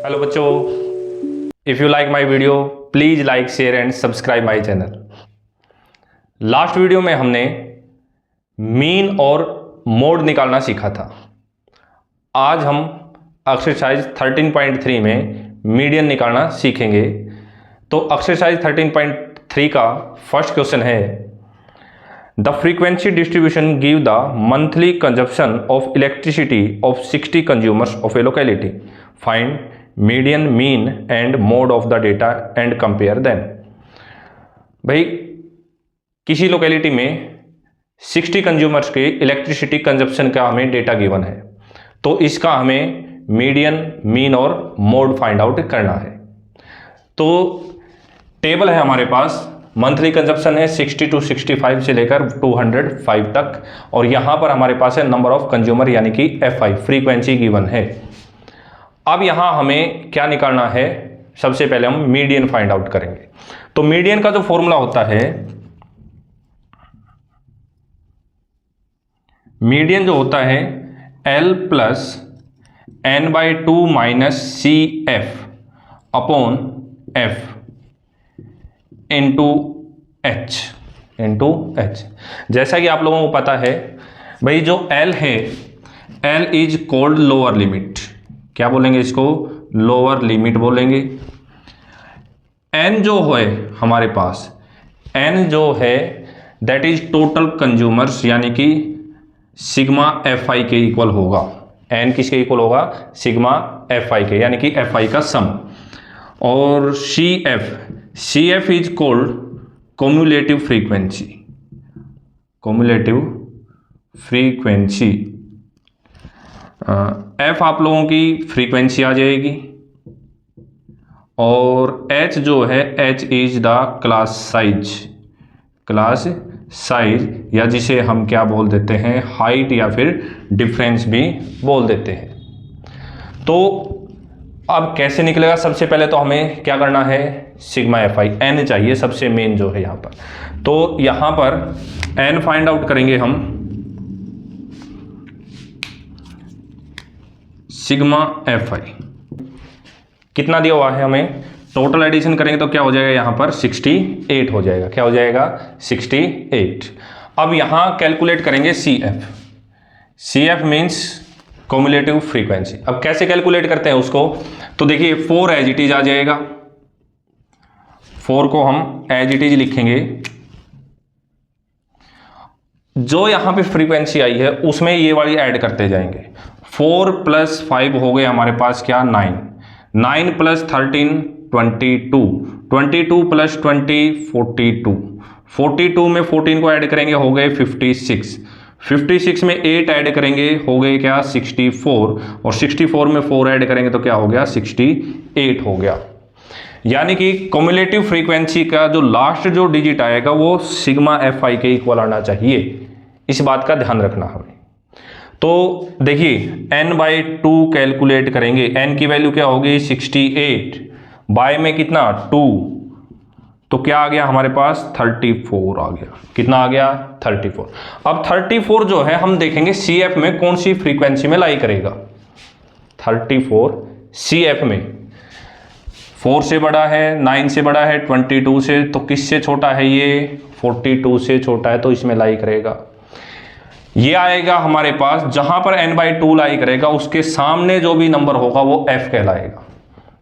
Hello बच्चों, if you like my video please like share and subscribe my channel. Last video में हमने mean और mode निकालना सीखा था। आज हम एक्सरसाइज 13.3 में मीडियन निकालना सीखेंगे। तो एक्सरसाइज 13.3 का फर्स्ट क्वेश्चन है, the frequency distribution give the monthly consumption of elasticity of 60 consumers of A locality. Find median, mean and mode of the data and compare them. भाई, किसी लोकेलिटी में 60 consumers के electricity consumption का हमें data given है, तो इसका हमें मीडियन, मीन और मोड फाइंड आउट करना है। तो टेबल है हमारे पास, मंथली कंजप्शन है 60 to 65 से लेकर 205 तक, और यहाँ पर हमारे पास है नंबर ऑफ कंज्यूमर यानी कि FI, फ्रीक्वेंसी गिवन है। अब यहाँ हमें क्या निकालना है, सबसे पहले हम मीडियन फाइंड आउट करेंगे। तो मीडियन का जो फॉर्मूला होता है, मीडियन जो होता है L plus N/2 minus CF upon F into H। जैसा कि आप लोगों को पता है भाई, जो L है, L is called lower limit. क्या बोलेंगे इसको? लोअर लिमिट बोलेंगे। N जो है हमारे पास, N जो है दैट इज टोटल कंज्यूमर्स यानी कि सिग्मा FI के इक्वल होगा। N किसके इक्वल होगा? सिग्मा FI के, यानी कि FI का सम। और CF is called cumulative frequency. F आप लोगों की फ्रीक्वेंसी आ जाएगी, और H जो है, H is the class size, या जिसे हम क्या बोल देते हैं, हाइट या फिर डिफरेंस भी बोल देते हैं। तो अब कैसे निकलेगा? सबसे पहले तो हमें क्या करना है, सिग्मा FI, N चाहिए सबसे मेन जो है यहाँ पर। तो यहाँ पर N फाइंड आउट करेंगे हम, सिग्मा FI कितना दिया हुआ है हमें, टोटल एडिशन करेंगे तो क्या हो जाएगा, यहाँ पर 68 हो जाएगा। क्या हो जाएगा? 68। अब यहाँ कैलकुलेट करेंगे CF मीन्स क्युमुलेटिव फ्रीक्वेंसी। अब कैसे कैलकुलेट करते हैं उसको, तो देखिए 4 एज इट इज आ जाएगा। 4 को हम एज इट इज लिखेंगे। जो यहाँ पे फ्रीक्वेंसी आई है उसमें ये वाली ऐड करते जाएंगे। 4 + 5 हो गए हमारे पास क्या, 9 + 13 22, 22 + 20 42, 42 में 14 को ऐड करेंगे हो गए 56, 56 में 8 ऐड करेंगे हो गए क्या, 64, और 64 में 4 ऐड करेंगे तो क्या हो गया, 68 हो गया। यानी कि क्युमुलेटिव फ्रीक्वेंसी का जो लास्ट जो डिजिट आएगा वो सिग्मा FI के इक्वल आना चाहिए। इस बात का ध्यान रखना हमें। तो देखिए N/2 कैलकुलेट करेंगे। N की वैल्यू क्या होगी, 68, बाय में कितना 2, तो क्या आ गया हमारे पास, 34 आ गया। कितना आ गया, 34। अब 34 जो है हम देखेंगे CF में कौन सी फ्रीक्वेंसी में लाई करेगा। 34 CF में 4 से बड़ा है, 9 से बड़ा है, 22 से, तो किससे छोटा है ये, 42 से छोटा है, तो इसमें लाई करेगा। ये आएगा हमारे पास, जहां पर N/2 लाई करेगा उसके सामने जो भी नंबर होगा वो F कहलाएगा।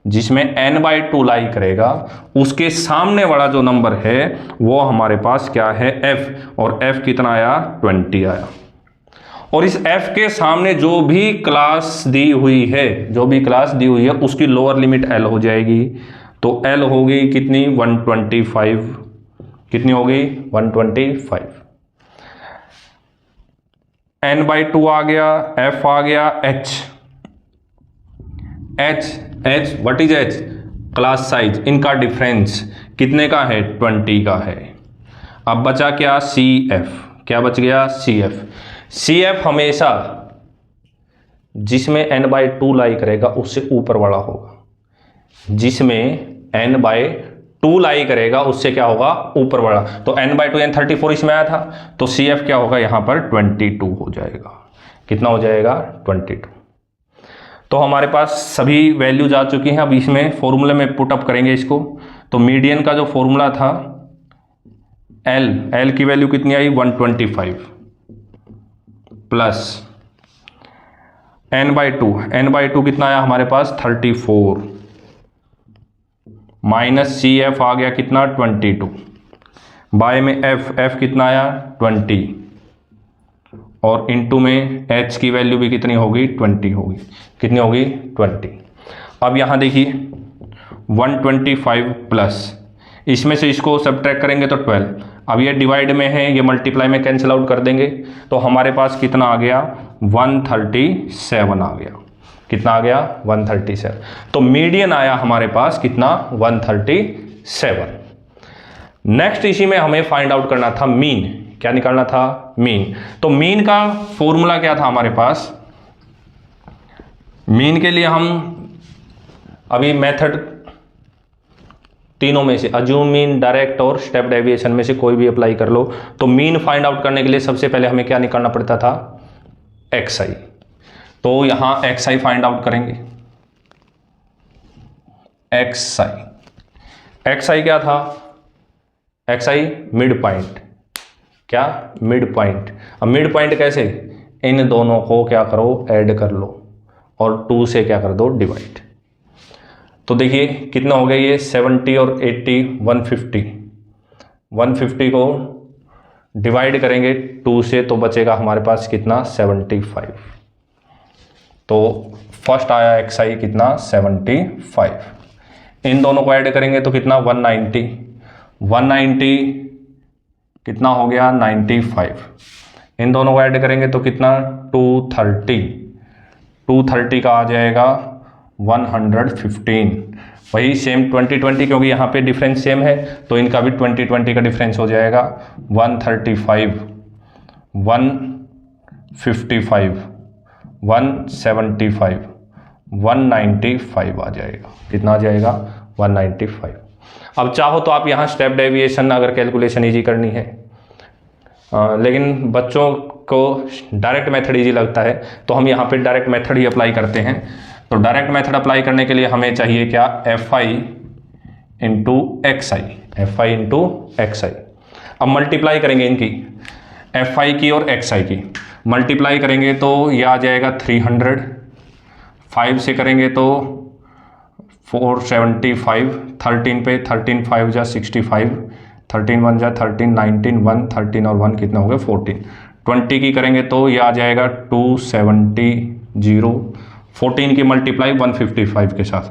जिसमें N/2 लाई करेगा उसके सामने वाला जो नंबर है वो हमारे पास क्या है, F, और F कितना आया, 20 आया। और इस F के सामने जो भी क्लास दी हुई है, उसकी लोअर लिमिट L हो जाएगी। तो L होगी कितनी, 125। कितनी होगी, 125। N/2 आ गया, F आ गया, H what is H, class size. इनका डिफरेंस कितने का है, 20 का है। अब बचा क्या, CF। क्या बच गया, CF हमेशा जिसमें N/2 लाई करेगा उससे ऊपर वाला होगा। जिसमें N/2 लाई करेगा उससे क्या होगा, ऊपर वाला। तो N/2 यानी 34 इसमें आया था, तो CF क्या होगा यहाँ पर, 22 हो जाएगा। कितना हो जाएगा, 22। तो हमारे पास सभी वैल्यूज आ चुकी हैं। अब इसमें फॉर्मूले में पुट अप करेंगे इसको। तो मीडियन का जो फॉर्मूला था एल की वैल्यू कितनी आई 125 प्लस n/2 कितना आया हमारे पास 34 माइनस सी एफ आ गया कितना 22 बाय में एफ कितना आया 20 और इनटू में एच की वैल्यू भी कितनी होगी 20 होगी। कितनी होगी 20। अब यहाँ देखिए 125 प्लस इसमें से इसको सब्ट्रैक्ट करेंगे तो 12। अब ये डिवाइड में है, ये मल्टीप्लाई में कैंसिल आउट कर देंगे तो हमारे पास कितना आ गया 137 आ गया। कितना आ गया 137। तो मीडियन आया हमारे पास कितना 137। नेक्स्ट इसी में हमें फाइंड आउट करना था मीन। क्या निकालना था मीन। तो मीन का फॉर्मूला क्या था हमारे पास। मीन के लिए हम अभी मेथड तीनों में से अज्यूम मीन, डायरेक्ट और स्टेप डेविएशन में से कोई भी अप्लाई कर लो। तो मीन फाइंड आउट करने के लिए सबसे पहले हमें क्या निकालना पड़ता था एक्स आई। तो यहां एक्स आई फाइंड आउट करेंगे। एक्स आई क्या था एक्स आई मिड पॉइंट। क्या मिड पॉइंट। अब मिड पॉइंट कैसे, इन दोनों को क्या करो ऐड कर लो और 2 से क्या कर दो डिवाइड। तो देखिए कितना हो गया ये 70 और 80 150 को डिवाइड करेंगे 2 से तो बचेगा हमारे पास कितना 75। तो फर्स्ट आया एक्स आई कितना 75। इन दोनों को ऐड करेंगे तो कितना 190 कितना हो गया 95। इन दोनों को ऐड करेंगे तो कितना 230 का आ जाएगा 115। वही सेम 20 क्योंकि यहाँ पे डिफरेंस सेम है तो इनका भी 20 का डिफरेंस हो जाएगा 135 155 175 195 आ जाएगा। कितना आ जाएगा 195। अब चाहो तो आप यहाँ स्टेप डेविएशन अगर कैलकुलेशन इजी करनी है लेकिन बच्चों को डायरेक्ट मेथड इजी लगता है तो हम यहाँ पे डायरेक्ट मेथड ही अप्लाई करते हैं। तो डायरेक्ट मेथड अप्लाई करने के लिए हमें चाहिए क्या एफ आई इंटू एक्स आई। अब मल्टीप्लाई करेंगे इनकी एफ आई की और एक्स आई की मल्टीप्लाई करेंगे तो ये आ जाएगा 300। 5 से करेंगे तो 475। 13 पे 13 5 जा 65 13 1 जा 13 19 1 13 और 1 कितना हो गया 14। 20 की करेंगे तो ये आ जाएगा 270। 14 की मल्टीप्लाई 155 के साथ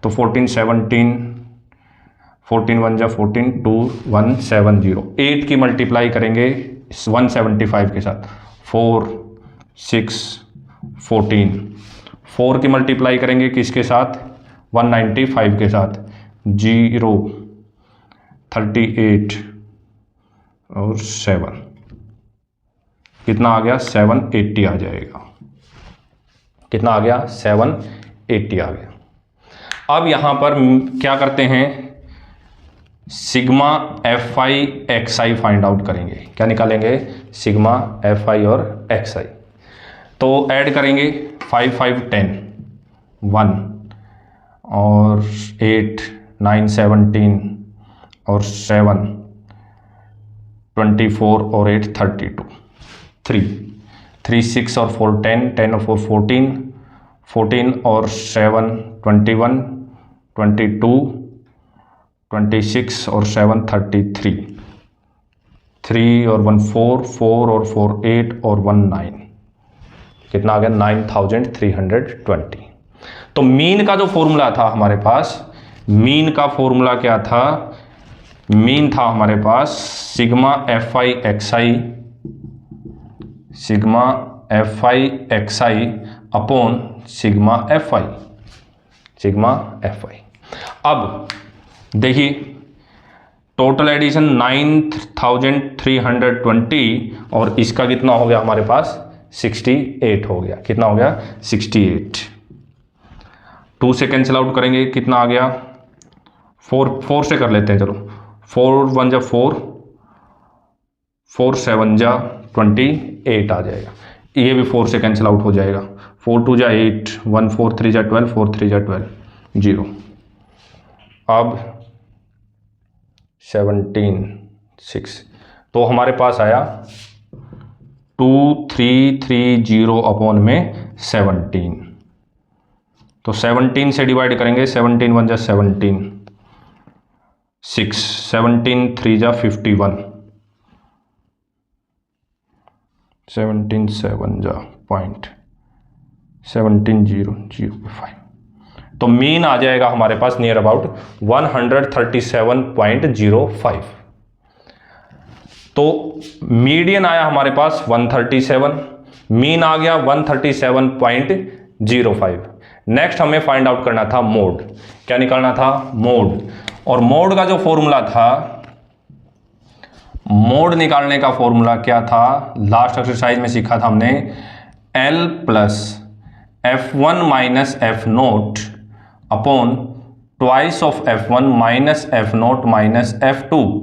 तो 14 17 14 1 जा 14 2 170। 8 की मल्टीप्लाई करेंगे 175 के साथ 4 6 14। 4 की मल्टीप्लाई करेंगे किसके साथ 195 के साथ 0 38 और 7 कितना आ गया 780 आ जाएगा। कितना आ गया 780 आ गया। अब यहां पर क्या करते हैं sigma f i x I find out करेंगे। क्या निकालेंगे सिग्मा एफ आई और एक्स आई। तो ऐड करेंगे 5 5 10 1 और 8 9 17 और 7 24 और 8 32 3 6 और 4 10 10 और 4 14 14 और 7 21 22 26 और 7 33 3 और 1 4 4 और 4 8 और 1 9 कितना आ गया 9320। तो मीन का जो फॉर्मूला था हमारे पास मीन का फॉर्मूला क्या था मीन था हमारे पास sigma f i x i upon sigma f i. अब देखिए टोटल एडिशन 9320 और इसका कितना हो गया हमारे पास 68 हो गया। कितना हो गया 68। 2 से कैंसिल आउट करेंगे कितना आ गया 4 से कर लेते हैं चलो 4 1 जा 4 4 7 जा 28 आ जाएगा। ये भी 4 से कैंसिल आउट हो जाएगा, 4 2 जा 8, 1 4 3 जा 12, 4 3 जा 12, 0। अब 17 6, तो हमारे पास आया 2330 अपॉन में 17। तो 17 से डिवाइड करेंगे, 17 1 जा 17, 6, 17 3 जा 51, 17 7 जा 0.170005। तो मीन आ जाएगा हमारे पास नियर अबाउट 137.05। तो मीडियन आया हमारे पास 137, मीन आ गया 137.05। नेक्स्ट हमें फाइंड आउट करना था मोड। क्या निकालना था? मोड। और मोड का जो फॉर्मूला था, मोड निकालने का फॉर्मूला क्या था? लास्ट एक्सरसाइज में सीखा था हमने, L plus F1 minus F naught upon twice of F1 minus F note minus F2,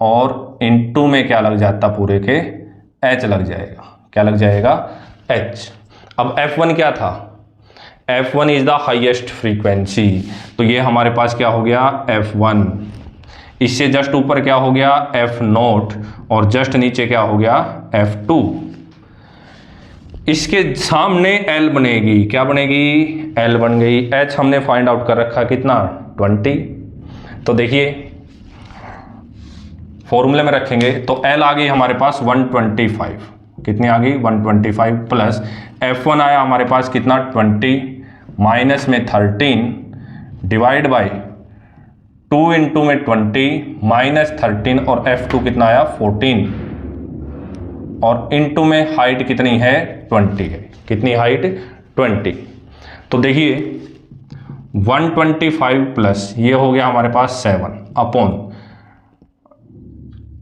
और इनटू में क्या लग जाता पूरे के? H लग जाएगा। क्या लग जाएगा? H। अब F1 क्या था? F1 is the highest frequency, तो ये हमारे पास क्या हो गया? F1। इससे जस्ट ऊपर क्या हो गया? F0, और जस्ट नीचे क्या हो गया? F2। इसके सामने L बनेगी। क्या बनेगी? L बन गई। H हमने फाइंड आउट कर रखा कितना? 20। तो देखिए फॉर्मूले में रखेंगे तो L आ गई हमारे पास 125। कितनी आ गई? 125 प्लस F1 आया हमारे पास कितना? 20 माइनस में 13 डिवाइड बाय 2 इंटू में 20 माइनस 13, और F2 कितना आया? 14, और इंटू में हाइट कितनी है? 20 है। कितनी हाइट? 20। तो देखिए 125 प्लस ये हो गया हमारे पास 7 अपॉन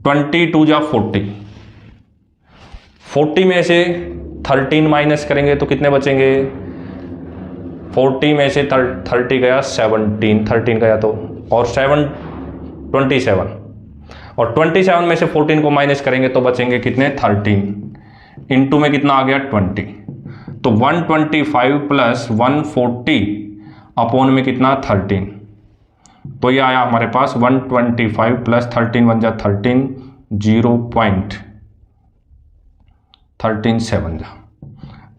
22 जा 40, 40 में से 13 माइनस करेंगे तो कितने बचेंगे? 40 में से 30 गया 17, 13 गया तो, और 7 27, और 27 में से 14 को माइनस करेंगे तो बचेंगे कितने? 13। इंटू में कितना आ गया? 20। तो 125 प्लस 140 अपॉन में कितना? 13। तो ये आया हमारे पास 125 प्लस 13 1 जा 13, 0.137 जा,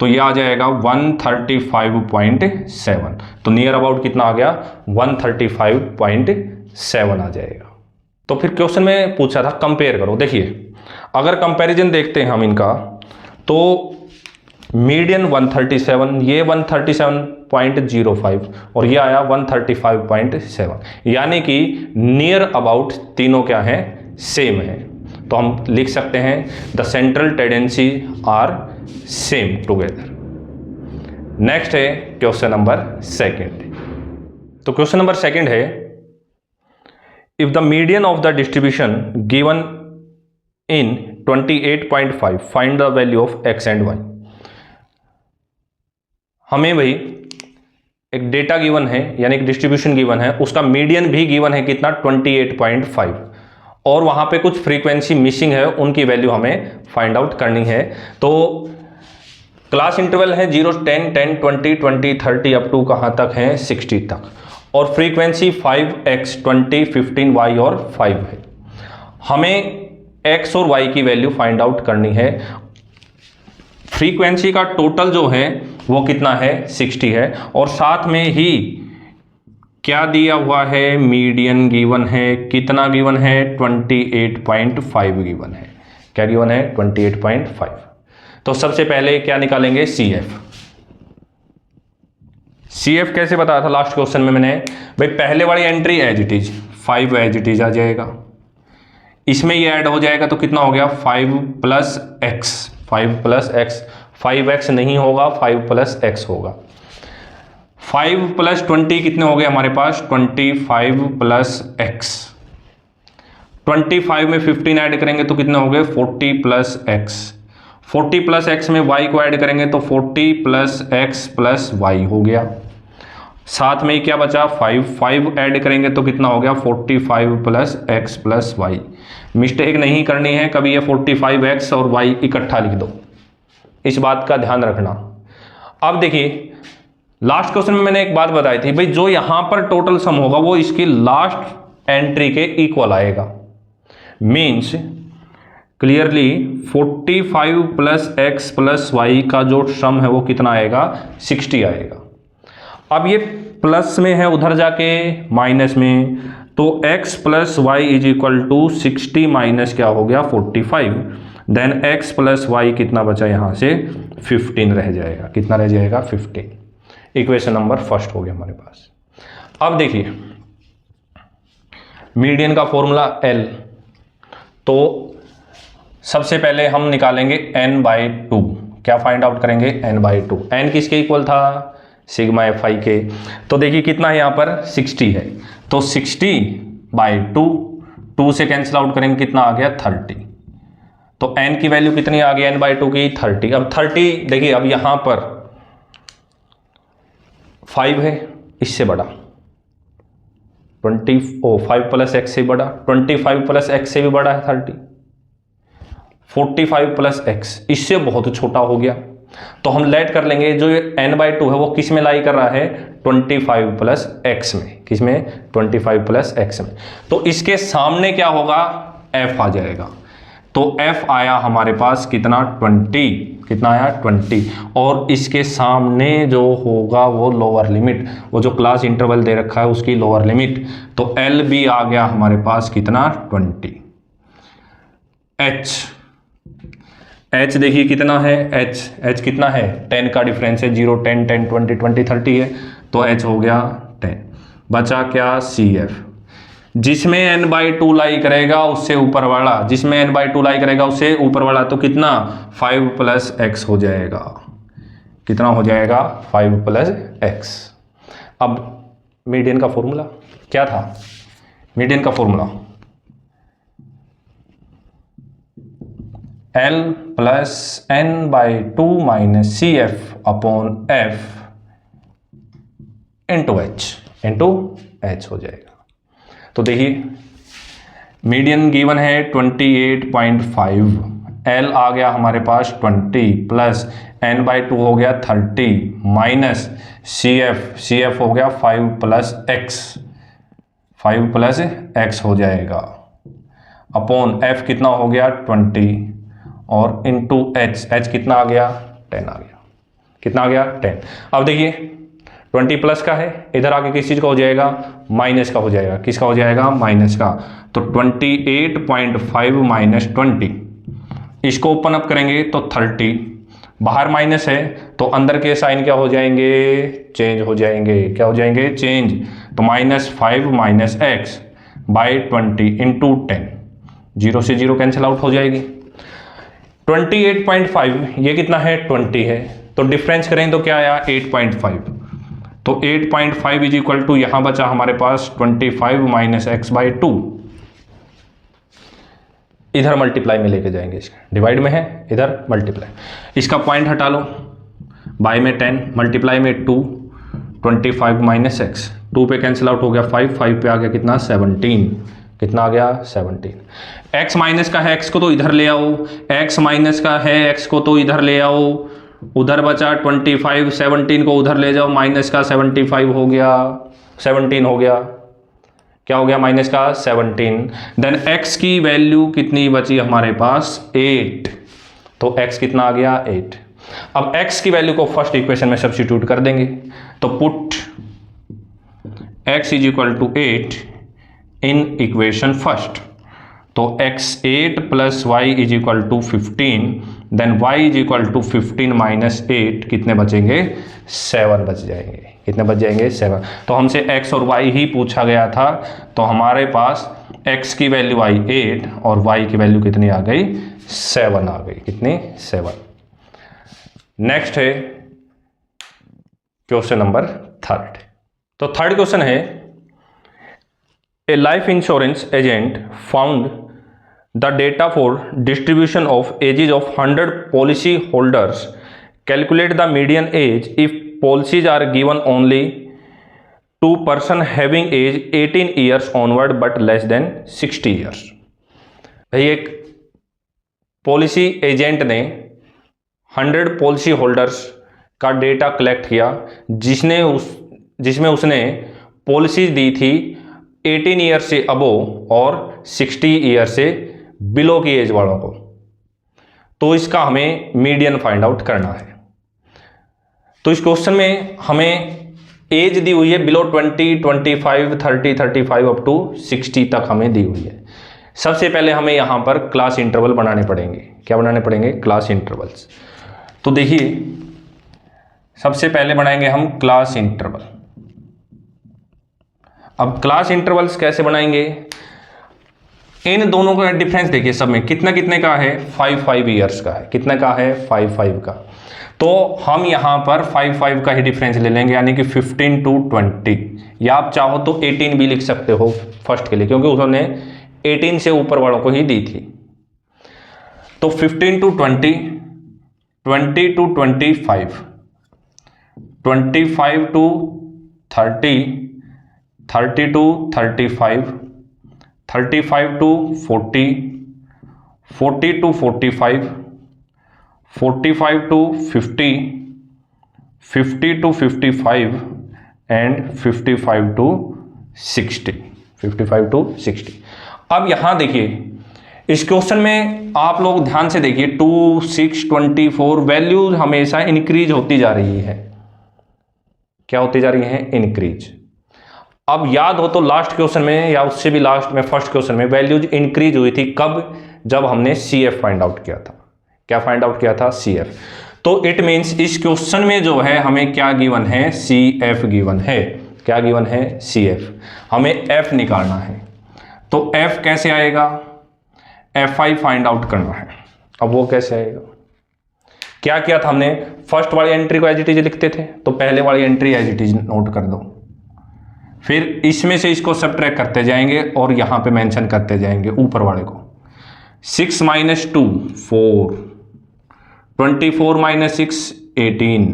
तो ये आ जाएगा 135.7। तो नियर अबाउट कितना आ गया? 135.7 आ जाएगा। तो फिर क्वेश्चन में पूछा था कंपेयर करो। देखिए अगर कंपैरिजन देखते हैं हम इनका, तो मीडियन 137, ये 137.05, और ये आया 135.7, यानी कि नियर अबाउट तीनों क्या है? सेम है। तो हम लिख सकते हैं the central tendency are same together. Next है क्वेश्चन नंबर सेकंड। तो क्वेश्चन नंबर सेकंड है, if the median of the distribution given in 28.5 find the value of x and y। हमें भाई एक डेटा गिवन है, यानी एक डिस्ट्रीब्यूशन गिवन है, उसका मीडियन भी गिवन है कितना? 28.5, और वहां पे कुछ फ्रीक्वेंसी मिसिंग है, उनकी वैल्यू हमें फाइंड आउट करनी है। तो क्लास इंटरवल है 0 10 10 20 20 30 अप टू कहां तक है? 60 तक, और फ्रीक्वेंसी 5x 20 15 y और 5 है। हमें x और y की वैल्यू फाइंड आउट करनी है। फ्रीक्वेंसी का टोटल जो है वो कितना है? 60 है, और साथ में ही क्या दिया हुआ है? मीडियन गिवन है। कितना गिवन है? 28.5 गिवन है। क्या गिवन है? 28.5। तो सबसे पहले क्या निकालेंगे? CF। CF कैसे बताया था लास्ट क्वेश्चन में मैंने? भाई पहले वाली entry as it is 5 as it is आ जाएगा, इसमें ये ऐड हो जाएगा तो कितना हो गया? 5 plus x, 5 plus x, 5x नहीं होगा, 5 प्लस एक्स होगा। 5 प्लस 20 कितने हो गए हमारे पास? 25 प्लस एक्स। 25 में 15 ऐड करेंगे तो कितने हो गए? 40 प्लस एक्स। 40 प्लस एक्स में y को ऐड करेंगे तो 40 प्लस एक्स प्लस वाई हो गया। साथ में ही क्या बचा? 5 ऐड करेंगे तो कितना हो गया? 45 plus x plus y. Mistake नहीं करनी है कभी, ये 45x और y इकट्ठा लिख दो, इस बात का ध्यान रखना। अब देखिए लास्ट क्वेश्चन में मैंने एक बात बताई थी भाई, जो यहां पर टोटल सम होगा वो इसकी लास्ट एंट्री के इक्वल आएगा। Means clearly 45 plus x plus y का जो सम है वो कितना आएगा, 60 आएगा। अब ये प्लस में है, उधर जाके माइनस में, तो x plus y is equal to 60 minus क्या हो गया 45, देन x प्लस वाई कितना बचा यहाँ से 15 रह जाएगा। कितना रह जाएगा 15। इक्वेशन नंबर फर्स्ट हो गया हमारे पास। अब देखिए मीडियन का फॉर्मूला L, तो सबसे पहले हम निकालेंगे n/2। क्या फाइंड आउट करेंगे, n/2। n किसके इक्वल था, सिग्मा fi के। तो देखिए कितना है यहाँ पर 60 है, तो 60/2, 2 से कैंसिल आउट करेंगे कितना आ गया 30। तो n की वैल्यू कितनी आ गई n/2 की 30। अब 30 देखिए, अब यहाँ पर 5 है, इससे बड़ा 5 प्लस x से बड़ा, 25 प्लस x से भी बड़ा है 30, 45 प्लस x इससे बहुत छोटा हो गया। तो हम लेट कर लेंगे जो n/2 है वो किस में लाई कर रहा है 25 प्लस x में। किस में 25 प्लस x में। तो इसके सामने क्या होगा f आ जाएगा। तो f आया हमारे पास कितना 20। कितना आया 20। और इसके सामने जो होगा वो लोअर लिमिट, वो जो क्लास इंटरवल दे रखा है उसकी लोअर लिमिट, तो L भी आ गया हमारे पास कितना 20। h देखिए कितना है h कितना है 10 का डिफरेंस है, 0 10 10 20 20 30 है, तो h हो गया 10। बचा क्या CF, जिसमें n/2 लाई करेगा उससे ऊपर वाला, जिसमें n/2 लाई करेगा उससे ऊपर वाला, तो कितना 5 प्लस x हो जाएगा। कितना हो जाएगा 5 प्लस x। अब मीडियन का फॉर्मूला क्या था, मीडियन का formula L plus n/2 minus CF upon F into H हो जाएगा। तो देखिए मीडियन गिवन है 28.5, L आ गया हमारे पास 20 प्लस n/2 हो गया 30 माइनस CF हो गया 5 प्लस x हो जाएगा अपॉन F कितना हो गया 20 और इंटू h कितना आ गया 10 आ गया। कितना आ गया 10। अब देखिए 20 प्लस का है, इधर आगे किस चीज़ का हो जाएगा माइनस का हो जाएगा। किसका हो जाएगा माइनस का। तो 28.5 माइनस 20, इसको ओपन अप करेंगे तो 30, बाहर माइनस है तो अंदर के साइन क्या हो जाएंगे चेंज हो जाएंगे। क्या हो जाएंगे चेंज। तो -5 माइनस x बाई 20 इंटू 10, 0 से 0 कैंसिल आउट हो जाएगी। 28.5 ये कितना है 20 है, तो डिफरेंस करें तो क्या आया 8.5। तो 8.5 इज इक्वल टू यहां बचा हमारे पास 25 माइनस x/2। इधर मल्टीप्लाई में लेके जाएंगे, इसका डिवाइड में है इधर मल्टीप्लाई, इसका पॉइंट हटा लो, बाय में 10 मल्टीप्लाई में 2, 25 माइनस x, 2 पे कैंसिल आउट हो गया 5 पे आ गया कितना 17। कितना आ गया 17। x माइनस का है x को तो इधर ले आओ, x माइनस का है x को तो इधर ले आओ, उधर बचा 25, 17 को उधर ले जाओ, माइनस का 75 हो गया, 17 हो गया। क्या हो गया माइनस का 17। देन x की वैल्यू कितनी बची हमारे पास 8, तो x कितना आ गया 8। अब x की वैल्यू को फर्स्ट इक्वेशन में सब्स्टिट्यूट कर देंगे, तो put x is equal to 8 in equation first. तो x8 plus y is equal to 15, then y is equal to 15 minus 8, कितने बचेंगे 7 बच जाएंगे। कितने बच जाएंगे 7। तो हमसे x और y ही पूछा गया था, तो हमारे पास x की वैल्यू आई 8 और y की वैल्यू कितनी आ गई 7 आ गई। कितनी 7। नेक्स्ट है क्वेश्चन नंबर 3। तो थर्ड क्वेश्चन है, A life insurance agent found the data for distribution of ages of 100 policy holders. Calculate the median age if policies are given only to person having age 18 years onward but less than 60 years. भाई एक policy agent ने 100 policy holders का data collect किया जिसमें उसने policies दी थी 18 year से above और 60 ईयर से बिलो की एज वालों को। तो इसका हमें मीडियन फाइंड आउट करना है। तो इस क्वेश्चन में हमें एज दी हुई है बिलो 20, 25, 30, 35 अप टू 60 तक हमें दी हुई है। सबसे पहले हमें यहां पर क्लास इंटरवल बनाने पड़ेंगे। क्या बनाने पड़ेंगे? Class intervals. तो देखिए, सबसे पहले बनाएंगे हम क्लास इंटरवल। अब क्लास इंटरवल्स कैसे बनाएंगे? इन दोनों का डिफरेंस देखिए, सब में कितना कितने का है? 5 ईयर्स का है। कितने का है? 5 का। तो हम यहां पर 5 का ही डिफरेंस ले लेंगे, यानी कि 15 to 20, या आप चाहो तो 18 भी लिख सकते हो फर्स्ट के लिए, क्योंकि उन्होंने 18 से ऊपर वालों को ही दी थी। तो 15 to 20, 20 to 25, 25 to 30, 30 to 35, 35 to 40, 40 to 45, 45 to 50, 50 to 55 and 55 to 60, 55 to 60। अब यहां देखिए, इस क्वेश्चन में आप लोग ध्यान से देखिए, 2, 6, 24 वैल्यूज हमेशा इंक्रीज होती जा रही है। क्या होती जा रही है? इंक्रीज। अब याद हो तो लास्ट क्वेश्चन में या उससे भी लास्ट में फर्स्ट क्वेश्चन में वैल्यूज इंक्रीज हुई थी कब? जब हमने CF फाइंड आउट किया था। क्या फाइंड आउट किया था? CF। तो इट मीन्स इस क्वेश्चन में जो है हमें क्या गिवन है? CF गिवन है। क्या गिवन है? CF। हमें F निकालना है। तो F कैसे आएगा? FI फाइंड आउट करना है। अब वो कैसे आएगा? क्या किया था हमने? फर्स्ट वाली एंट्री को एज इट इज लिखते थे, तो पहले वाली entry as it is note कर दो। फिर इसमें से इसको सबट्रैक्ट करते जाएंगे और यहां पे मेंशन करते जाएंगे ऊपर वाले को। 6 - 2 4, 24 - 6 18,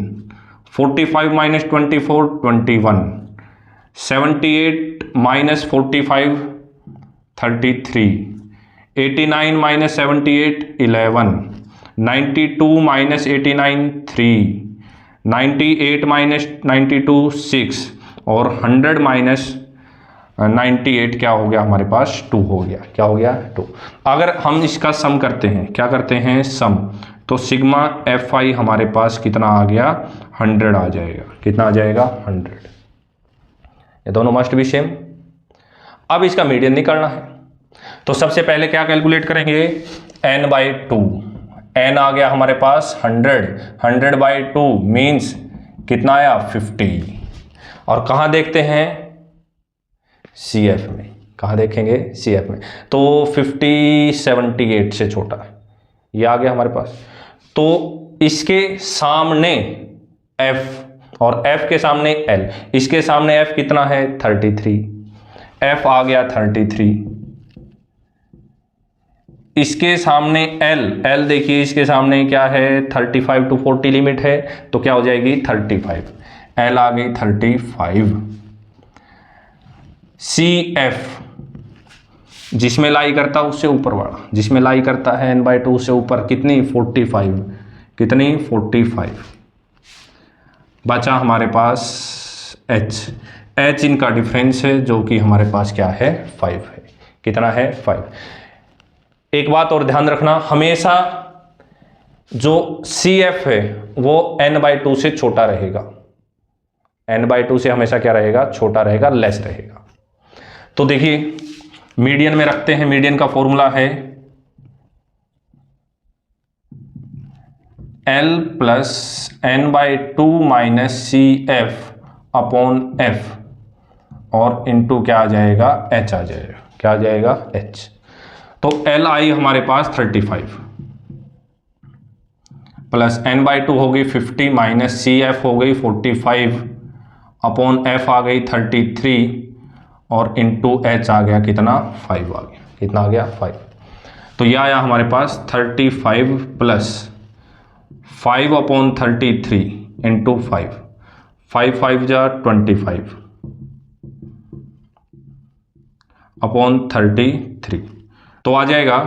45 - 24 21, 78 - 45 33, 89 - 78 11, 92 - 89 3, 98 - 92 6 और 100 - 98 क्या हो गया हमारे पास? 2 हो गया। क्या हो गया? 2। अगर हम इसका सम करते हैं, क्या करते हैं? सम, तो सिग्मा FI हमारे पास कितना आ गया? 100 आ जाएगा। कितना आ जाएगा? 100। ये दोनों मस्ट बी सेम। अब इसका मीडियन निकालना है, तो सबसे पहले क्या कैलकुलेट करेंगे? n/2। n आ गया हमारे पास 100, 100/2 मीन्स कितना आया? 50। और कहाँ देखते हैं? CF में। कहाँ देखेंगे? CF में। तो 50 78 से छोटा है, ये आ गया हमारे पास। तो इसके सामने F और F के सामने L, इसके सामने F कितना है? 33। F आ गया 33। इसके सामने L देखिए, इसके सामने क्या है? 35 to 40 लिमिट है, तो क्या हो जाएगी? 35। L आ गई 35। CF जिसमें लाई करता उससे ऊपर वाला, जिसमें लाई करता है n/2 से ऊपर, कितनी? 45। कितनी? 45। बचा हमारे पास H इनका डिफरेंस है, जो कि हमारे पास क्या है? 5 है। कितना है? 5। एक बात और ध्यान रखना, हमेशा जो CF है वो n/2 से छोटा रहेगा। n/2 से हमेशा क्या रहेगा? छोटा रहेगा, लेस रहेगा। तो देखिए, मीडियन में रखते हैं। मीडियन का फॉर्मूला है L + n/2 - CF upon F और इंटू क्या आ जाएगा? H आ जाएगा। क्या आ जाएगा? H। तो L आई हमारे पास 35 प्लस n/2 हो गई 50 माइनस CF हो गई 45 अपॉन F आ गई 33 और इंटू H आ गया कितना? 5 आ गया। कितना आ गया? 5। तो यह आया हमारे पास 35 प्लस 5 अपॉन 33 इंटू 5, 5 5 जा 25 अपॉन 33। तो आ जाएगा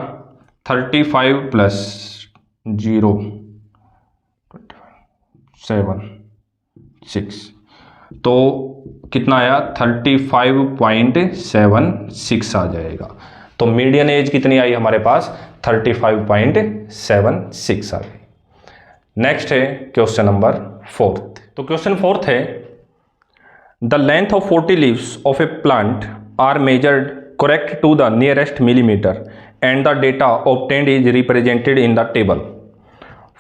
35 प्लस 0 35.76, तो कितना आया 35.76 आ जाएगा। तो मीडियन एज कितनी आई हमारे पास 35.76 आ गई। नेक्स्ट है क्वेश्चन नंबर 4। तो क्वेश्चन 4 है the length of 40 leaves of a plant are measured correct to the nearest millimetre and the data obtained is represented in the table.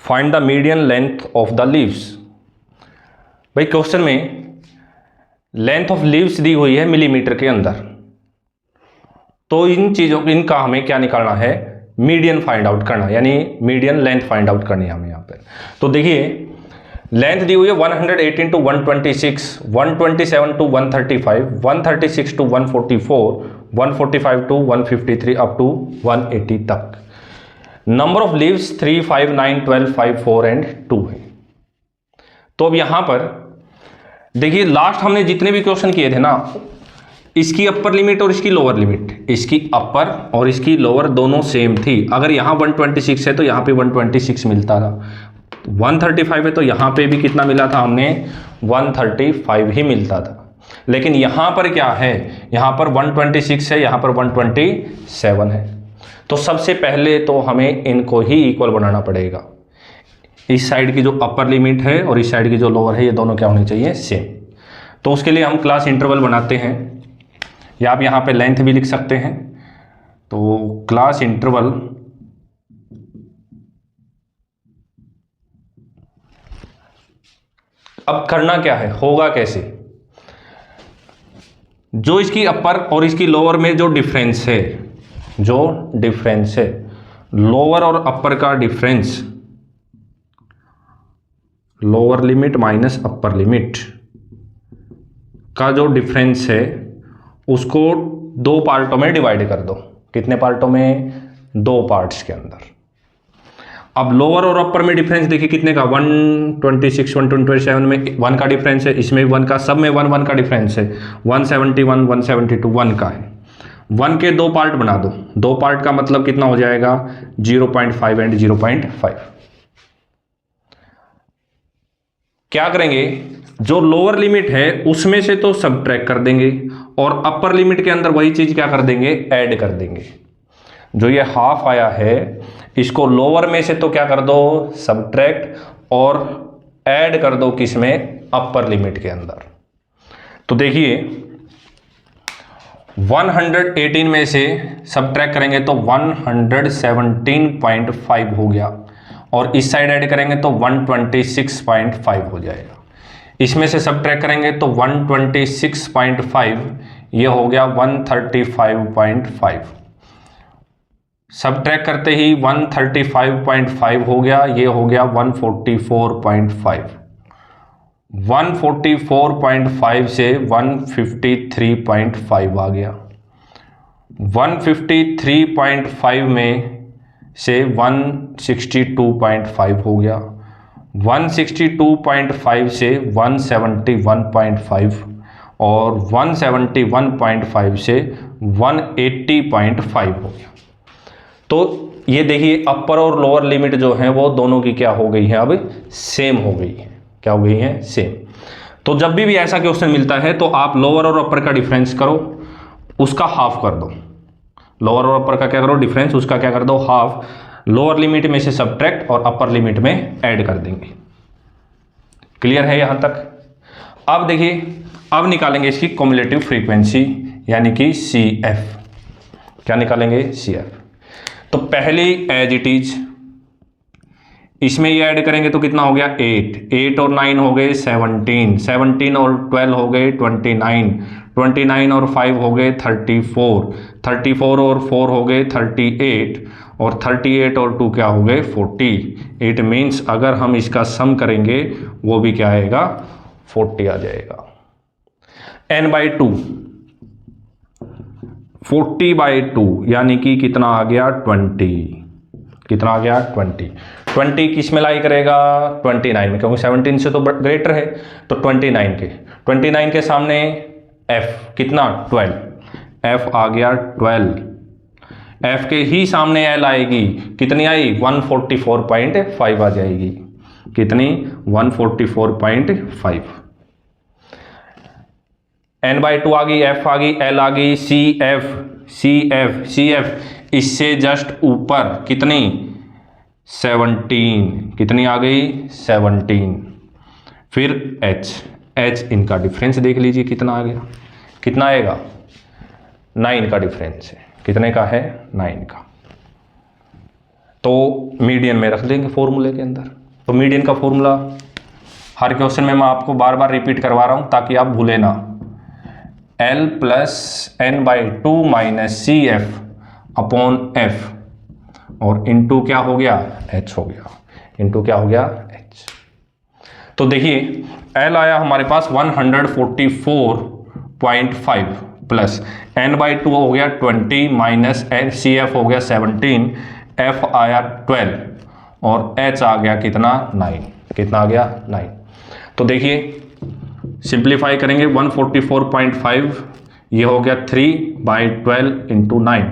Find the median length of the leaves. भाई question में length of leaves दी हुई है millimetre के अंदर, तो इन चीज़ों इनका हमें क्या निकालना है, मीडियन फाइंड आउट करना, यानी मीडियन लेंथ फाइंड आउट करनी है हमें यहाँ पर। तो देखिए लेंथ दी हुई है 118 to 126, 127 to 135, 136 to 144, 145 to 153 up to 180 तक। नंबर ऑफ लीव्स 3, 5, 9, 12, 5, 4 एंड 2 है। तो अब यहां पर देखिए लास्ट हमने जितने भी क्वेश्चन किए थे ना, इसकी अपर लिमिट और इसकी लोअर लिमिट, इसकी अपर और इसकी लोअर दोनों सेम थी। अगर यहां 126 है तो यहां पे 126 मिलता था, 135 है तो यहां पे भी कितना मिला था हमने 135 ही मिलता था। लेकिन यहां पर क्या है, यहां पर 126 है, यहां पर 127 है। तो सबसे पहले तो हमें इनको ही इक्वल बनाना पड़ेगा। इस साइड की जो अपर लिमिट है और इस साइड की जो लोअर है, ये दोनों क्या होनी चाहिए, सेम। तो उसके लिए हम क्लास इंटरवल बनाते हैं, या आप यहाँ पे लेंथ भी लिख सकते हैं। तो क्लास इंटरवल अब करना क्या है, होगा कैसे, जो इसकी अपर और इसकी लोअर में जो डिफरेंस है, लोअर और अपर का difference, lower limit minus upper limit का जो डिफरेंस है उसको दो पार्टों में डिवाइड कर दो। कितने पार्टों में, 2 पार्ट्स के अंदर। अब लोअर और अपर में डिफरेंस देखिए कितने का, 126, 127 में 1 का डिफरेंस है, इसमें 1 का, सब में 1 का डिफरेंस है, 171, 172 1 का है। 1 के 2 पार्ट बना दो, 2 पार्ट का मतलब कितना हो जाएगा 0.5 एंड 0.5। क्या करेंगे, जो लोअर लिमिट है उसमें से तो सबट्रैक्ट कर देंगे और अपर लिमिट के अंदर वही चीज क्या कर देंगे, ऐड कर देंगे। जो ये हाफ आया है इसको लोअर में से तो क्या कर दो, सबट्रैक्ट, और ऐड कर दो किसमें, अपर लिमिट के अंदर। तो देखिए 118 में से सबट्रैक्ट करेंगे तो 117.5 हो गया, और इस साइड ऐड करेंगे तो 126.5 हो जाएगा। इसमें से सबट्रैक्ट करेंगे तो 126.5 ये हो गया 135.5। सबट्रैक्ट करते ही 135.5 हो गया, ये हो गया 144.5। 144.5 से 153.5 आ गया। 153.5 में से 162.5 हो गया। 162.5 से 171.5 और 171.5 से 180.5 हो गया। तो ये देखिए अपर और लोअर लिमिट जो है वो दोनों की क्या हो गई है, अब सेम हो गई है। क्या हो गई है, सेम। तो जब भी ऐसा क्वेश्चन मिलता है तो आप लोअर और अपर का डिफरेंस करो, उसका हाफ कर दो। लोअर और अपर का क्या करो, डिफरेंस, उसका क्या कर दो, हाफ। लोअर लिमिट में से सबट्रैक्ट और अपर लिमिट में ऐड कर देंगे। क्लियर है यहां तक। अब देखिए, अब निकालेंगे इसकी कम्युलेटिव फ्रीक्वेंसी यानी कि CF। क्या निकालेंगे, CF। तो पहली एज इट इज इसमें ये ऐड करेंगे तो कितना हो गया 8 और 9 हो गए 17, 17 और 12 हो गए 29, 29 और 5 हो गए 34, 34 और 4 हो गए 38, और 38 और 2 क्या हो गए 40। इट मीन्स अगर हम इसका सम करेंगे वो भी क्या आएगा, 40 आ जाएगा। n/2 40/2 यानी कि कितना आ गया 20। कितना आ गया 20 किस में लाई करेगा, 29 में, क्योंकि 17 से तो ग्रेटर है। तो 29 के सामने f कितना 12, f आ गया 12। f के ही सामने l आएगी, कितनी आई 144.5 आ जाएगी। कितनी 144.5। n/2 आ गई, f आ गई, l आ गई, CF इससे जस्ट ऊपर कितनी 17, कितनी आ गई 17। फिर h इनका डिफरेंस देख लीजिए कितना आ गया, कितना आएगा 9 का डिफरेंस है, कितने का है 9 का। तो मीडियन में रख देंगे फॉर्मूले के अंदर। तो मीडियन का फॉर्मूला हर क्वेश्चन में मैं आपको बार बार रिपीट करवा रहा हूं ताकि आप भूले ना, L plus n/2 minus CF upon F और इंटू क्या हो गया H हो गया, इंटू क्या हो गया H। तो देखिए L आया हमारे पास 144.5 प्लस n/2 हो गया 20 माइनस CF हो गया 17, F आया 12 और H आ गया कितना 9, कितना आ गया 9। तो देखिए सिंप्लीफाई करेंगे 144.5 ये हो गया 3/12 इंटू 9,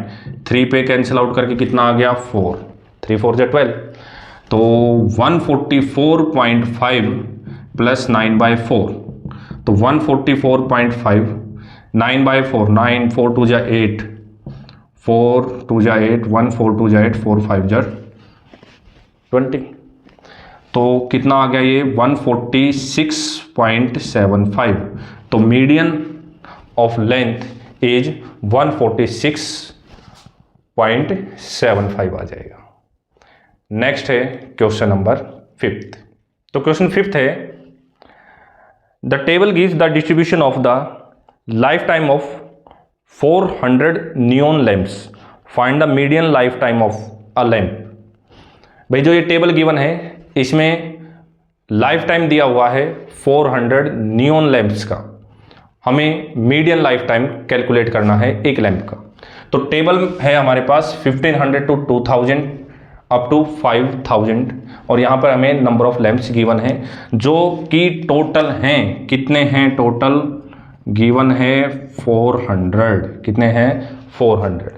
3 पे कैंसिल आउट करके कितना आ गया 4, 3 4 जा 12। तो 144.5 प्लस 9/4, तो 144.5 9/4, 9 4 2 जा 8, 4 2 जा 8, 1 4 2 जा 8, 4 5 जा 20। तो कितना आ गया ये 146.75। तो मीडियन ऑफ लेंथ इज 146.75 आ जाएगा। नेक्स्ट है क्वेश्चन नंबर 5। तो क्वेश्चन 5 है the table gives the distribution of the life time of 400 neon lamps, find the median life time of a lamp. भाई जो ये टेबल गिवन है इसमें लाइफ टाइम दिया हुआ है 400 नियॉन लैंप्स का, हमें मीडियन लाइफ टाइम कैलकुलेट करना है एक लैंप का। तो टेबल है हमारे पास 1500 टू 2000 अप टू 5000 और यहाँ पर हमें नंबर ऑफ लैंप्स गिवन है जो कि टोटल हैं, कितने हैं टोटल गिवन है 400, कितने हैं 400।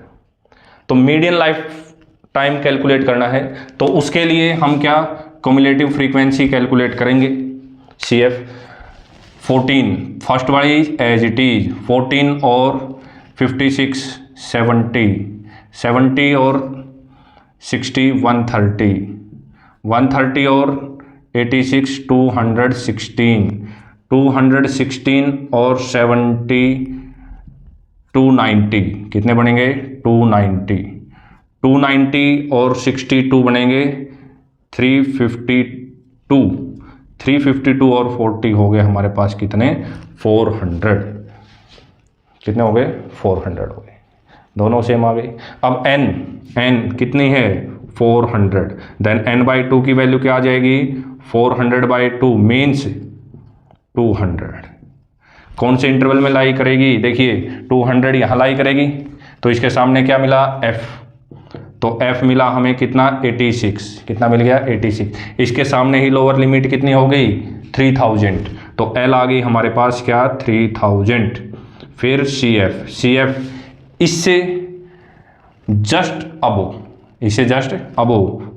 तो मीडियन लाइफ टाइम कैलकुलेट करना है तो उसके लिए हम क्या क्युमुलेटिव फ्रीक्वेंसी कैलकुलेट करेंगे, CF 14 फर्स्ट वाली एज इट इज 14 और 56 70 और 60 130 130 और 86 216 और 70 290, कितने बनेंगे 290 और 62 बनेंगे 352 और 40 हो गए हमारे पास कितने 400, कितने हो गए 400 हो गए, दोनों सेम आ गई। अब n कितनी है 400, देन n/2 की वैल्यू क्या आ जाएगी 400/2 मीन्स 200। कौन से इंटरवल में लाई करेगी, देखिए 200 यहाँ लाई करेगी तो इसके सामने क्या मिला f, तो f मिला हमें कितना 86, कितना मिल गया 86, इसके सामने ही लोअर लिमिट कितनी हो गई 3000, तो l आ गई हमारे पास क्या 3000। फिर CF इससे जस्ट अबो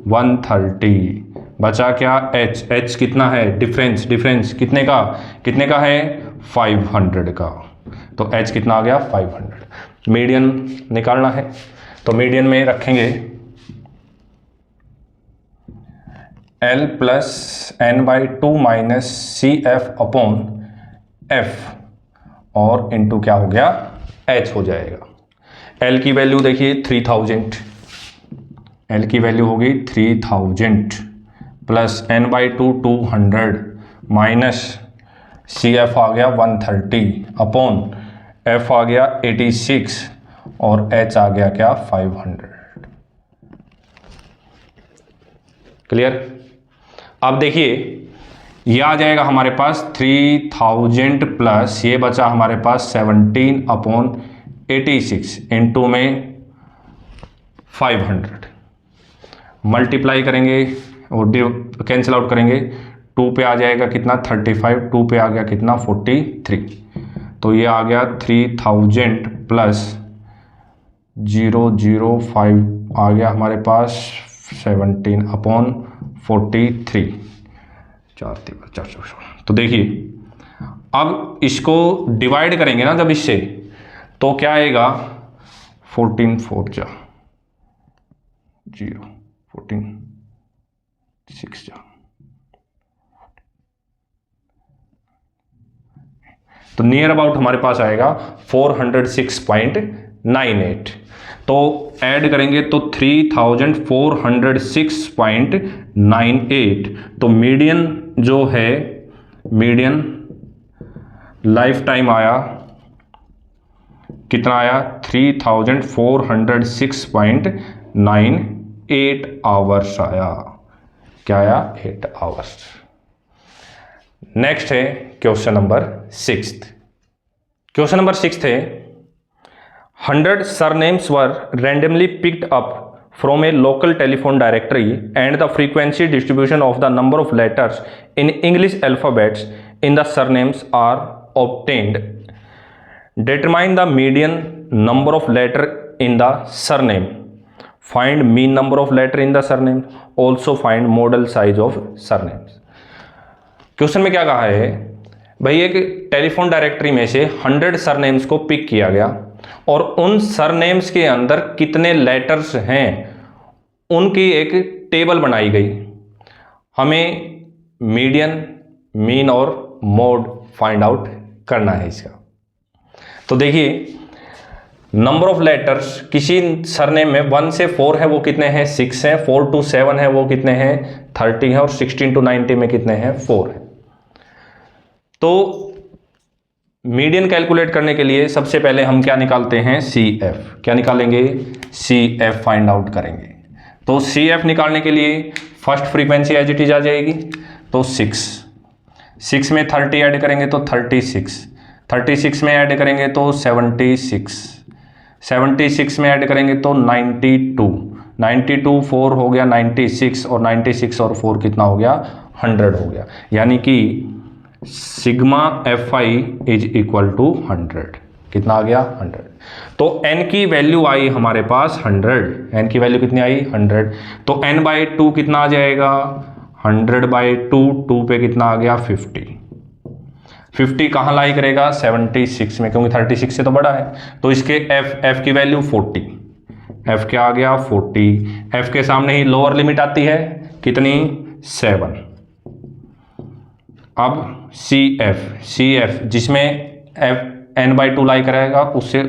130, बचा क्या h कितना है डिफरेंस कितने का है 500 का, तो h कितना आ गया 500। मीडियन निकालना है तो मीडियन में रखेंगे L plus n/2 minus CF upon F और इंटू क्या हो गया H हो जाएगा। L की वैल्यू देखिए 3000, L की वैल्यू हो गई 3000 प्लस n/2 200 माइनस CF आ गया 130 अपॉन F आ गया 86 और H आ गया क्या 500। क्लियर। अब देखिए ये आ जाएगा हमारे पास 3000 प्लस ये बचा हमारे पास 17 अपॉन 86 इंटू में 500, मल्टीप्लाई करेंगे और कैंसिल आउट करेंगे, 2 पे आ जाएगा कितना 35, 2 पे आ गया कितना 43, तो ये आ गया 3000 प्लस 005 आ गया हमारे पास 17 अपॉन 43, 4 3 4 16। तो देखिए अब इसको डिवाइड करेंगे ना जब इससे, तो क्या आएगा 14 4 जा 0, 14 6 जा, तो नियर अबाउट हमारे पास आएगा 406.98। तो ऐड करेंगे तो 3406.98। तो मीडियन जो है, मीडियन लाइफ टाइम आया कितना आया 3406.98 आवर्स आया। क्या आया 8 आवर्स। नेक्स्ट है क्वेश्चन नंबर 6। क्वेश्चन नंबर 6 है 100 surnames were randomly picked up from a local telephone directory and the frequency distribution of the number of letters in English alphabets in the surnames are obtained. Determine the median number of letter in the surname. Find mean number of letter in the surname. Also find model size of surnames. Question में क्या कहा है भाई, एक telephone directory में से 100 surnames को pick किया गया और उन सरनेम्स के अंदर कितने लेटर्स हैं उनकी एक टेबल बनाई गई। हमें मीडियन, मीन और मोड फाइंड आउट करना है इसका। तो देखिए नंबर ऑफ लेटर्स किसी सरनेम में 1 से 4 है वो कितने हैं 6 हैं, 4 to 7 है वो कितने हैं 30 हैं, और 16 to 90 में कितने हैं 4 हैं। तो मीडियन कैलकुलेट करने के लिए सबसे पहले हम क्या निकालते हैं CF। क्या निकालेंगे CF फाइंड आउट करेंगे। तो CF निकालने के लिए first frequency as it is आ जाएगी, तो 6 में 30 ऐड करेंगे तो 36 में ऐड करेंगे तो 76 में ऐड करेंगे तो 92 4 हो गया 96, और 96 और 4 कितना हो गया 100 हो गया। यानी कि sigma FI is equal to 100। कितना आ गया 100। तो n की वैल्यू आई हमारे पास 100। n की वैल्यू कितनी आई 100। तो n/2 कितना आ जाएगा 100/2, 2 पे कितना आ गया 50 कहाँ लाई करेगा 76 में, क्योंकि 36 से तो बड़ा है। तो इसके f की वैल्यू 40, f क्या आ गया 40। f के सामने ही लोअर लिमिट आती है कितनी 7। अब CF जिसमें n/2 लाई करेगा उससे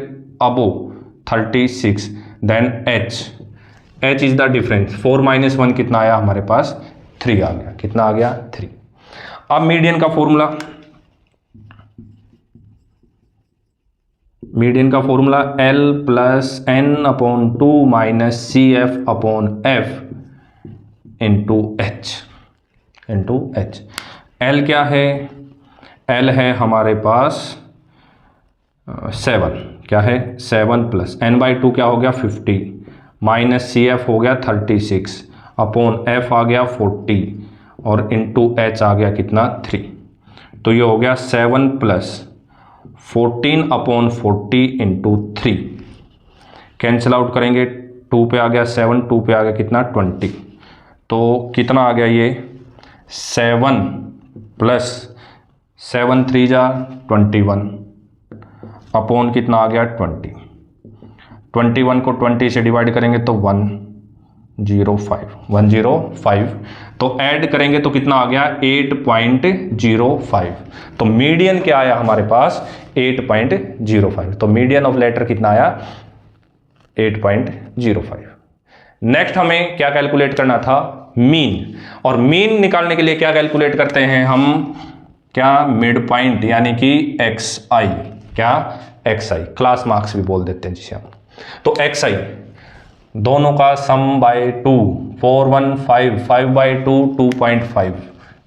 above 36, then H is the difference. 4 - 1 कितना आया हमारे पास 3 आ गया। कितना आ गया 3। अब मीडियन का formula, L + n/2 - CF/F into H। L क्या है, L है हमारे पास 7। क्या है 7 प्लस n/2 क्या हो गया 50 माइनस CF हो गया 36 अपॉन F आ गया 40 और इंटू H आ गया कितना 3। तो ये हो गया 7 प्लस 14/40 इंटू 3। कैंसिल आउट करेंगे 2 पे आ गया 7, 2 पे आ गया कितना 20। तो कितना आ गया ये 7 प्लस 7 3 जा 21 अपॉन कितना आ गया 20। 21 को 20 से डिवाइड करेंगे तो 105। तो ऐड करेंगे तो कितना आ गया 8.05। तो मीडियन क्या आया हमारे पास 8.05। तो मीडियन ऑफ लेटर कितना आया 8.05। नेक्स्ट हमें क्या कैलकुलेट करना था मीन। और मीन निकालने के लिए क्या कैलकुलेट करते हैं हम, क्या मिड पॉइंट यानी कि XI। क्या XI क्लास मार्क्स भी बोल देते हैं जिसे हम। तो XI दोनों का सम बाय 2 415 5/2 2.5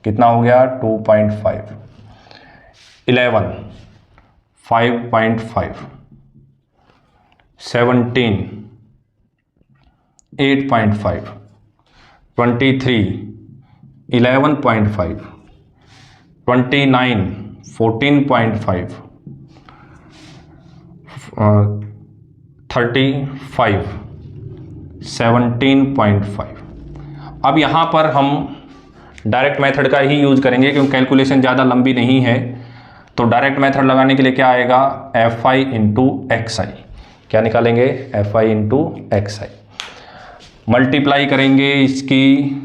कितना हो गया 2.5 11 5.5 17 8.5 23 11.5 29 14.5 35 17.5। अब यहाँ पर हम डायरेक्ट मेथड का ही यूज करेंगे क्योंकि कैलकुलेशन ज़्यादा लंबी नहीं है। तो डायरेक्ट मेथड लगाने के लिए क्या आएगा, एफ आई इंटू एक्स आई। क्या निकालेंगे, F I into x I. Multiply करेंगे इसकी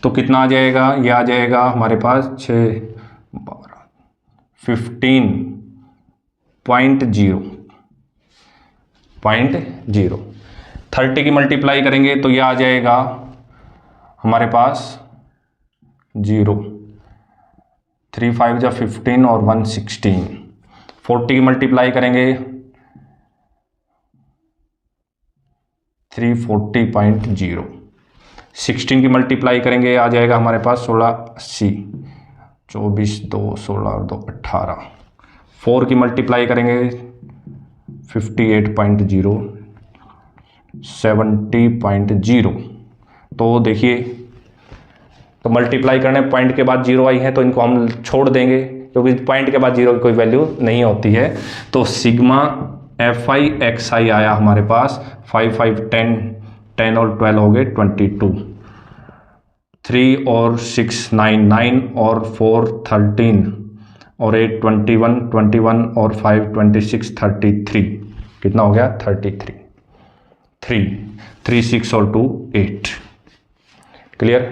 तो कितना आ जाएगा, ये आ जाएगा हमारे पास 6 12 15.0 30 की मल्टीप्लाई करेंगे तो ये आ जाएगा हमारे पास 0 3 5 जा 15 और 1 16। 40 की मल्टीप्लाई करेंगे 340.0। 16 की मल्टीप्लाई करेंगे आ जाएगा हमारे पास 16 80 24 2 16 और 2 18। 4 की मल्टीप्लाई करेंगे 58.0 70.0। तो देखिए, तो मल्टीप्लाई करने पॉइंट के बाद 0 आई है तो इनको हम छोड़ देंगे क्योंकि पॉइंट के बाद 0 की कोई वैल्यू नहीं होती है। तो सिग्मा एफ आई एक्स आई आया हमारे पास 5 5 10 10 और 12 हो गए 22। 3 और 6 9 9 और 4 13 और 8 21 21 और 5 26 33। कितना हो गया 33। 3 6 और 2 8। क्लियर,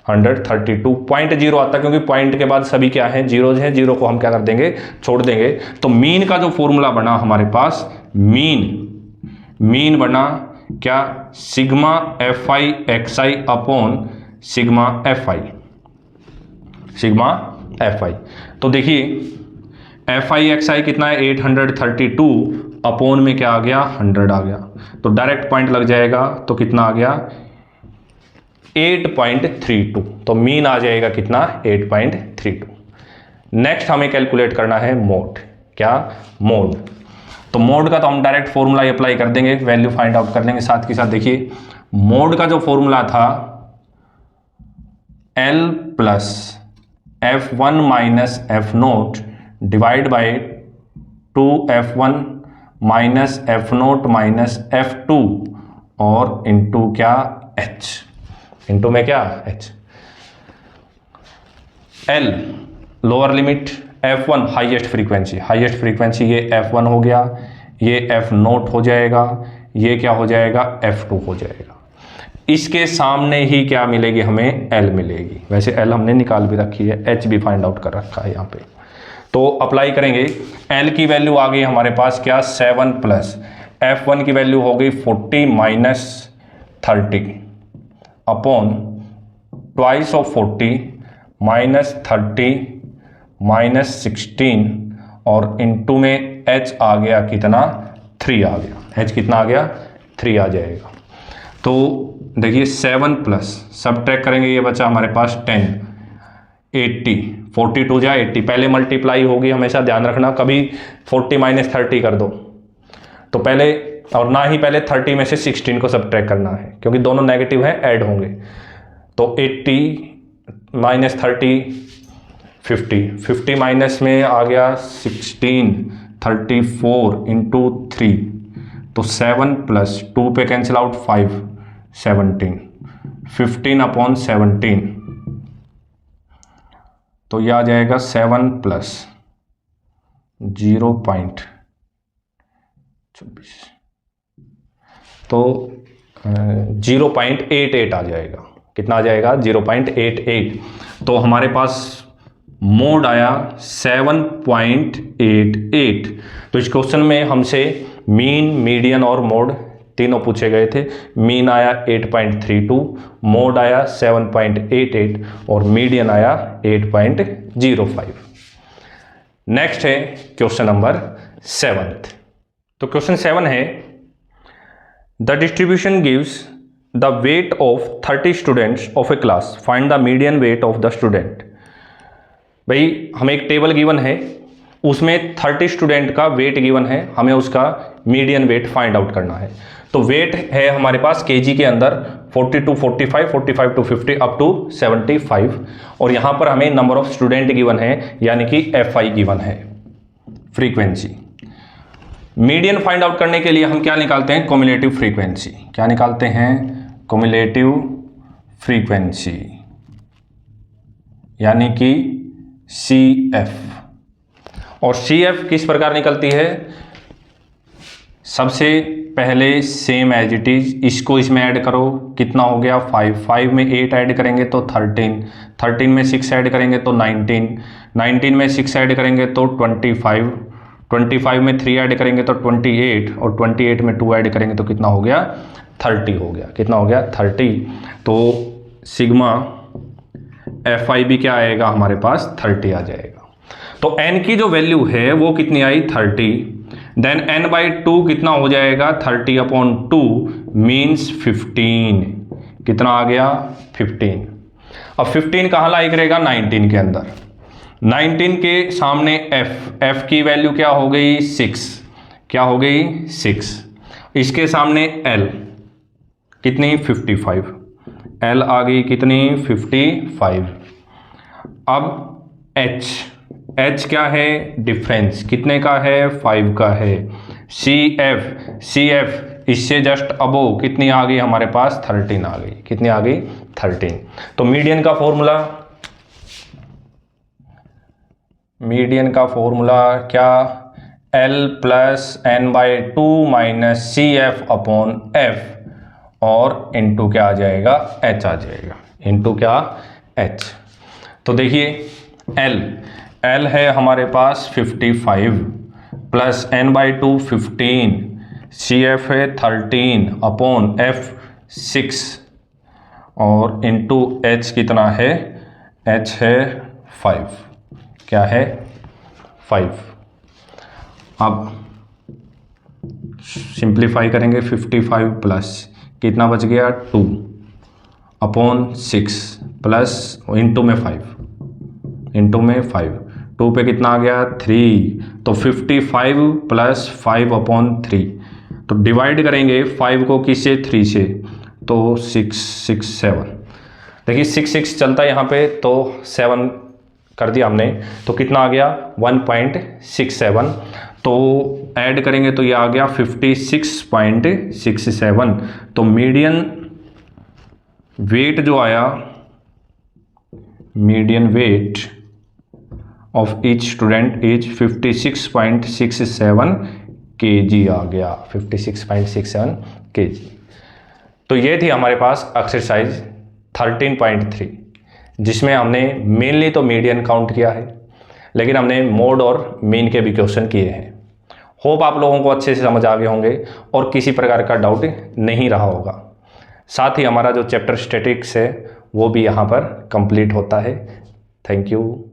832.0 आता क्योंकि पॉइंट के बाद सभी क्या है, जीरोज हैं। जीरो को हम क्या कर देंगे, छोड़ देंगे। तो मीन का जो फॉर्मूला बना हमारे पास, मीन बना क्या, sigma f i x i upon sigma f आई। तो देखिए एफ आई एक्स आई कितना है 832 अपॉन में क्या आ गया 100 आ गया। तो डायरेक्ट पॉइंट लग जाएगा तो कितना आ गया 8.32। तो मीन आ जाएगा कितना 8.32। नेक्स्ट हमें कैलकुलेट करना है मोड। क्या, मोड। तो मोड का तो हम डायरेक्ट फॉर्मूला अप्लाई कर देंगे, वैल्यू फाइंड आउट कर लेंगे साथ के साथ। देखिए मोड का जो फॉर्मूला था L plus F1 minus F0 divide by 2F1 minus F0 minus F2 और इंटू क्या H, इंटू में क्या H। L lower limit, F1 highest frequency, ये F1 हो गया, ये F0 हो जाएगा, ये क्या हो जाएगा F2 हो जाएगा। इसके सामने ही क्या मिलेगी हमें, L मिलेगी। वैसे L हमने निकाल भी रखी है, H भी फाइंड आउट कर रखा है यहाँ पे। तो अप्लाई करेंगे, L की वैल्यू आ गई हमारे पास क्या 7 प्लस F1 की वैल्यू हो गई 40 minus 30 upon twice of 40 minus 30 minus 16 और इनटू में H आ गया कितना 3 आ गया। H कितना आ गया 3 आ जाएगा। तो देखिए 7 प्लस सब ट्रैक करेंगे, ये बचा हमारे पास 10 80 42 जा 80। पहले मल्टीप्लाई होगी, हमेशा ध्यान रखना, कभी 40 माइनस 30 कर दो तो पहले, और ना ही पहले 30 में से 16 को सब ट्रैक करना है क्योंकि दोनों नेगेटिव हैं, ऐड होंगे। तो 80 माइनस 30 50 माइनस में आ गया 16 34 इंटू 3। तो 7 प्लस 2 पे कैंसिल आउट 5 17 15 अपॉन 17। तो यह आ जाएगा 7 प्लस 0.24 तो 0.88 आ जाएगा। कितना आ जाएगा 0.88। तो हमारे पास मोड आया 7.88। तो इस क्वेश्चन में हमसे मीन, मीडियन और मोड तीनों पूछे गए थे। मीन आया 8.32, मोड आया 7.88 और मीडियन आया 8.05। नेक्स्ट है क्वेश्चन नंबर 7। तो क्वेश्चन 7 है, the distribution gives the weight of 30 students of A class, find the median weight of the student. भाई हमें एक टेबल गिवन है, उसमें 30 स्टूडेंट का वेट गिवन है, हमें उसका मीडियन वेट फाइंड आउट करना है। तो वेट है हमारे पास केजी के अंदर 40 to 45, 45 to 50 अप टू 75 और यहाँ पर हमें नंबर ऑफ स्टूडेंट गिवन है यानी कि FI गिवन है, फ्रीक्वेंसी। मीडियन फाइंड आउट करने के लिए हम क्या निकालते हैं, क्युमुलेटिव फ्रीक्वेंसी। क्या निकालते हैं, क्युमुलेटिव फ्रीक्वेंसी। यानी कि CF। और CF किस प्रकार निकलती है, सबसे पहले सेम एज इट इज, इसको इसमें ऐड करो, कितना हो गया 5, 5 में 8 ऐड करेंगे तो 13, 13 में 6 ऐड करेंगे तो 19, 19 में 6 ऐड करेंगे तो 25, 25 में 3 ऐड करेंगे तो 28, और 28 में 2 ऐड करेंगे तो कितना हो गया 30 हो गया। कितना हो गया 30। तो सिग्मा FIB क्या आएगा हमारे पास 30 आ जाएगा। तो n की जो वैल्यू है वो कितनी आई 30, देन n/2 कितना हो जाएगा 30/2 मीन्स 15। कितना आ गया 15। अब 15 कहाँ लाई करेगा 19 के अंदर, 19 के सामने f की वैल्यू क्या हो गई 6, क्या हो गई 6, इसके सामने l कितनी 55, l आ गई कितनी 55। अब h क्या है डिफरेंस, कितने का है 5 का है। CF इससे जस्ट अबो कितनी आ गई हमारे पास 13 आ गई। कितनी आ गई 13। तो मीडियन का फॉर्मूला क्या, L + n/2 - CF/F और इंटू क्या आ जाएगा h आ जाएगा, इंटू क्या h। तो देखिए L है हमारे पास 55 प्लस n/2 15, CF है 13/F 6 और इंटू h कितना है, h है 5, क्या है 5। अब सिंप्लीफाई करेंगे 55 प्लस कितना बच गया 2/6 प्लस इंटू में 5, 2 पे कितना आ गया 3, तो 55 प्लस 5/3। तो डिवाइड करेंगे 5 को किससे 3 से, तो 6 6 7, देखिए 6 6 चलता है यहाँ पे, तो 7 कर दिया हमने, तो कितना आ गया 1.67। तो ऐड करेंगे तो ये आ गया 56.67। तो मीडियन वेट जो आया, median weight of each student is 56.67 kg आ गया, 56.67 kg। तो ये थी हमारे पास एक्सरसाइज 13.3, जिसमें हमने मेनली तो मीडियन काउंट किया है, लेकिन हमने मोड और मीन के भी क्वेश्चन किए हैं। होप आप लोगों को अच्छे से समझ आ गए होंगे और किसी प्रकार का डाउट नहीं रहा होगा। साथ ही हमारा जो चैप्टर स्टैटिक्स है वो भी यहाँ पर कंप्लीट होता है। Thank you.